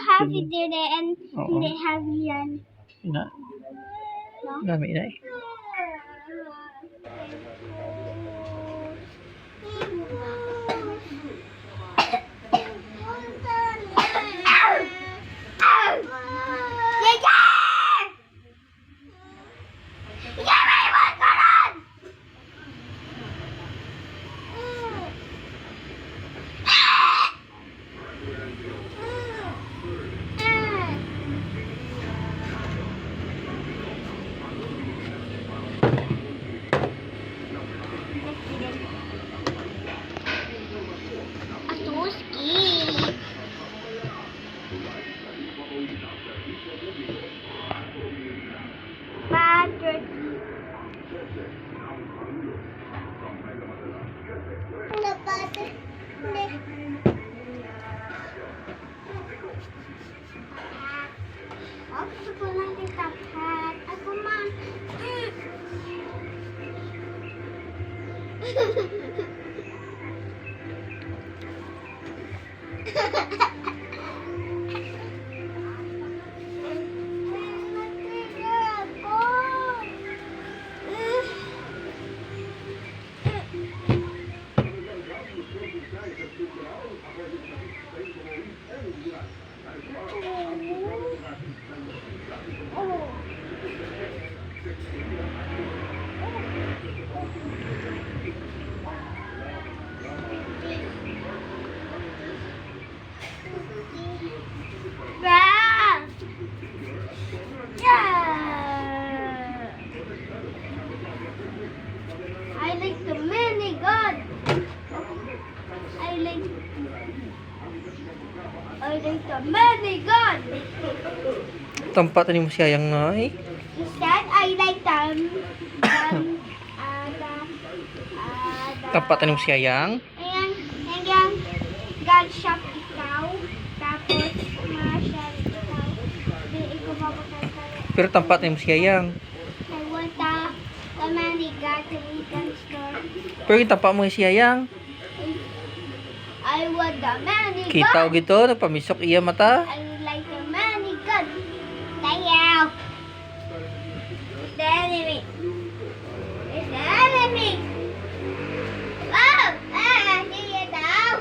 heavy din eh, and hindi heavy yan. Ina. No? Dami na eh. Ako lang ditapat. Ako man. I like the minigun. I like the minigun. Tampat ni mo siya yang nay. Instead, I like the Tampat ni mo siya yang. yung gun shop ikaw. Tapos, marshal ikaw. Di ikaw mapapagkala. Pero tampat ni mo siya yang. I want the minigun to the gun store. Pero yung tampat mo siya yang. I want the minigun. Kita o gito, nagpamisok iya mata. I like the minigun. Tayaw. It's the enemy. It's the enemy. Oh! Sige daw.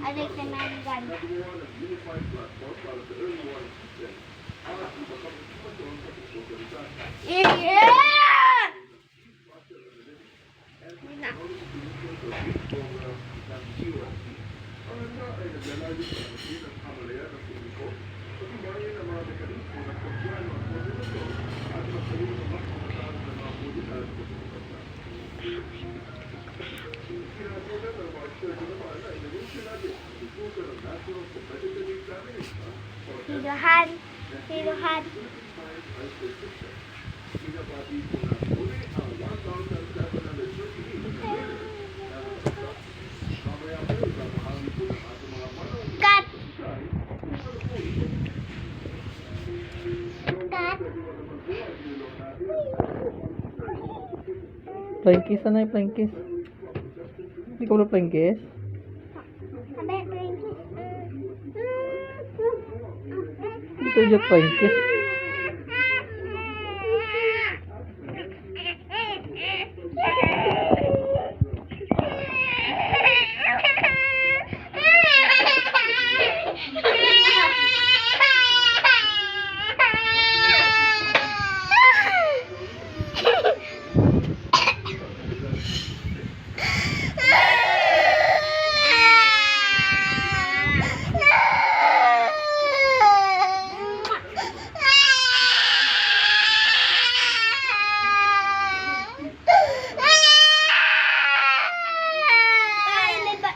I like the minigun. Yeah! Siluhan. Siluhan. Cut. Cut. Flying kiss na flying kiss. Hindi ko na flying kiss. Sabi, Princess. Dito yung flying kiss.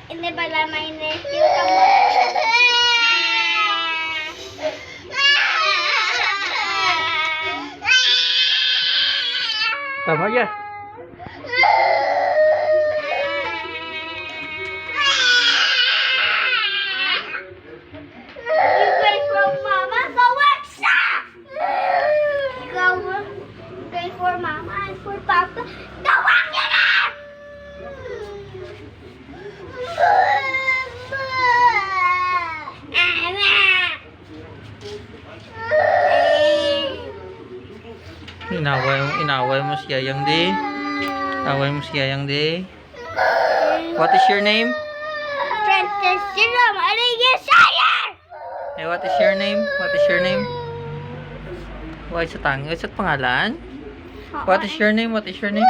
Hindi pala may nephew ka mo. Tama ya. You pray for mama, go workshop! Go pray for mama and for papa, go work it out! Inaway mo si Yayang di. Away mo si Yayang di. What is your name? Princess Jerome, ano yung sayang? Hey, what is your name? What is your name? Why sa tangi? Sa pangalan? What is your name? What is your name?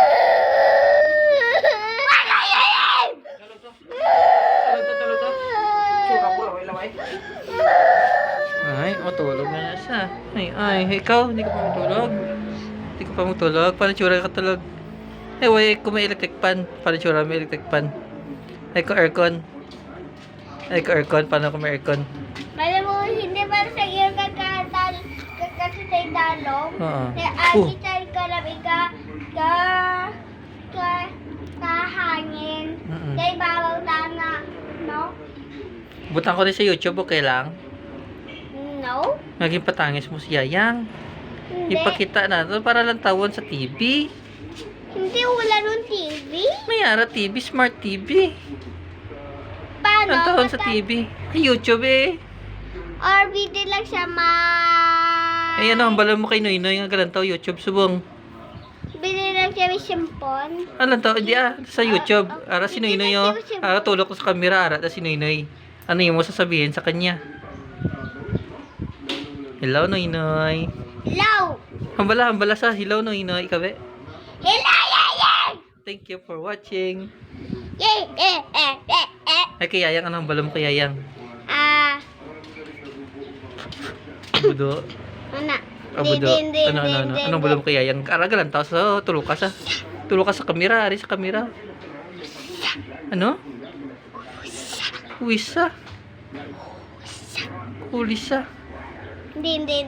Ay, tulog na na siya. Ay, ikaw, hindi ka pa matulog. Hindi ka pa matulog. Paano tsura ka tulog? Ay, wait, kung may electric fan. Paano tsura may electric fan? Ay, kung aircon. Ay, kung aircon. Paano kung may aircon? Malam mo, hindi para sa iyo kakasitay talong. Oo. Agi tayo ka lang kahangin. Kaya babaw tanga, no? Butang ko din sa YouTube, okay lang? No? Naging patangis mo si Yayang. Hindi. Ipakita na to para lang tawon sa TV. Hindi wala nung TV. May ara TV, smart TV. Paano? Ang tawon sa TV. Ay, YouTube eh. Or video lang siya Ay, ano, ang bala mo kay Noynoy nga galantaw YouTube subong. Video lang siya may shampoo. Alam to, hindi sa YouTube. Ara si Noynoy oh. Ara tulog ko sa camera, ara si Noynoy. Ano yung mo sasabihin sa kanya? Hello, Noynoy. Hello! Hambala sa hello, Noynoy. Ikabe? Hello, yay! Thank you for watching. Yay! Ay, kay Yayang, ano hambala mo kay Yayang? Budo. Ano? Budo. Ano? Anong bala mo kay Yayang? Ara galantaw sa tulog ka sa kamera. Ari sa kamera. Ano? Huwisa. Hulisa. Hindi.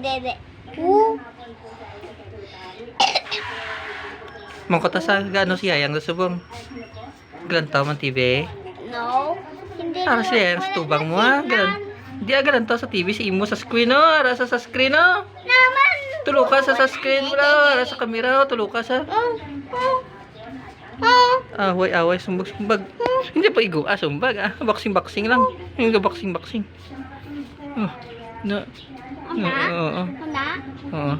Mangkota sa gano si Yayang sa subong. Galantaw man TV. No. Hindi. Ara si Yayang sa tubang mo ha. Hindi galantaw sa TV si imo sa screen oh. Ara sa screen oh. Naman! Tulog ka sa screen bro. Ara sa kamera oh. Tulog ka sa. Away, sumbag. Hindi pa igo. Sumbag. Boxing lang. Hindi boxing. No. Oo.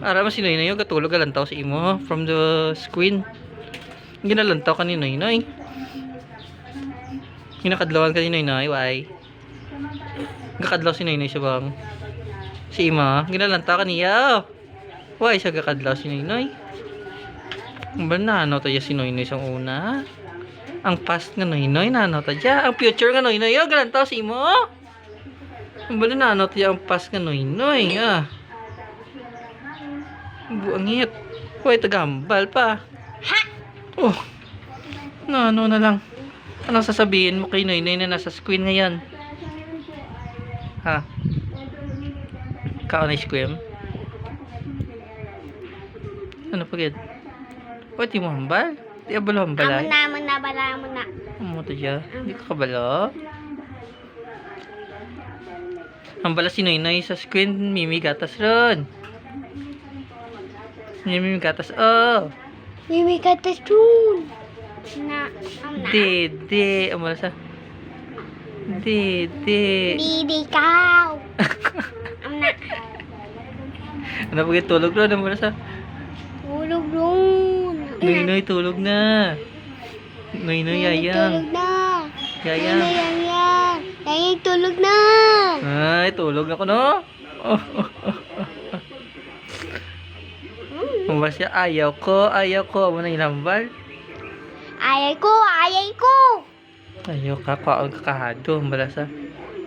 Ara mo si Noynoy gatulog galantaw sa imo from the screen. Ginalantaw ka ni Noynoy. Ginakadlawan ka ni Noynoy, why? Gakadlaw si Noynoy sa bang. Si ima, ginalantaw ka niya. Why siya gakadlaw si Noynoy? Ang ba na to si Noynoy sa una? Ang past nga Noynoy na ta dya. Ang future nga Noynoy galantaw si imo. Ang ba na to ang past nga Noynoy buangit. Why tagambal pa? Ha? Oh. Na lang. Anong sasabihin mo kay Noynoy na nasa screen ngayon? Ha? Kaon ice cream? Ano pa gid? What di mo hambal? Di abalo hambal ay? Bala mo na. Amo to dya? Di ka kabalo? Hambala si Noynoy sa screen. Mimi gatas ron. Mimi gatas. Oh. Mimi gatas dun. Dede. Amo sa. Dede. Didi kaw. Ano pa gid tulog ron? Amo sa. Tulog dun. Noynoy tulog na. Noynoy Yayang. Tulog na. Yayang. Yayang tulog na. Ay, tulog ako no? Mabas siya, ayaw ko. Amo na inambal. Ayay ko. Ayaw ka, kaon kakahado. Mabala sa.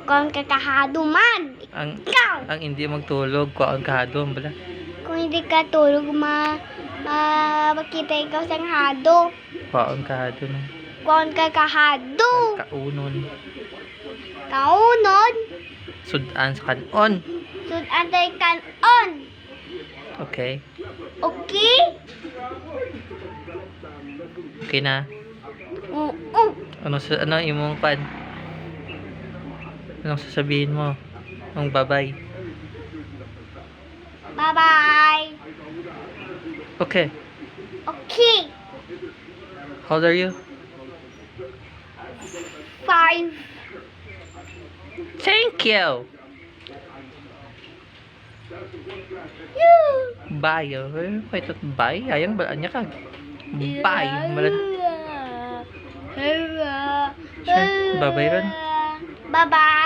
Kung kakahado man. Ikaw. Ang hindi magtulog, kaon kahado. Mabala. Kung hindi ka tulog, makita ikaw sa hado. Kaon kahado na. Kung kakahado. Kaunon. Kaunon. Sudan sa kanon. Antay kanon. Okay. Okay? Okay na. Ano imong pan? Anong sasabihin mo? Ang babay. Bye-bye. Okay. Okay. How old are you? 5. Thank you. You. Bye. Wait, bye. Ayang balaan niya ka. Bye. Malat. Bye-bye ron. Bye-bye.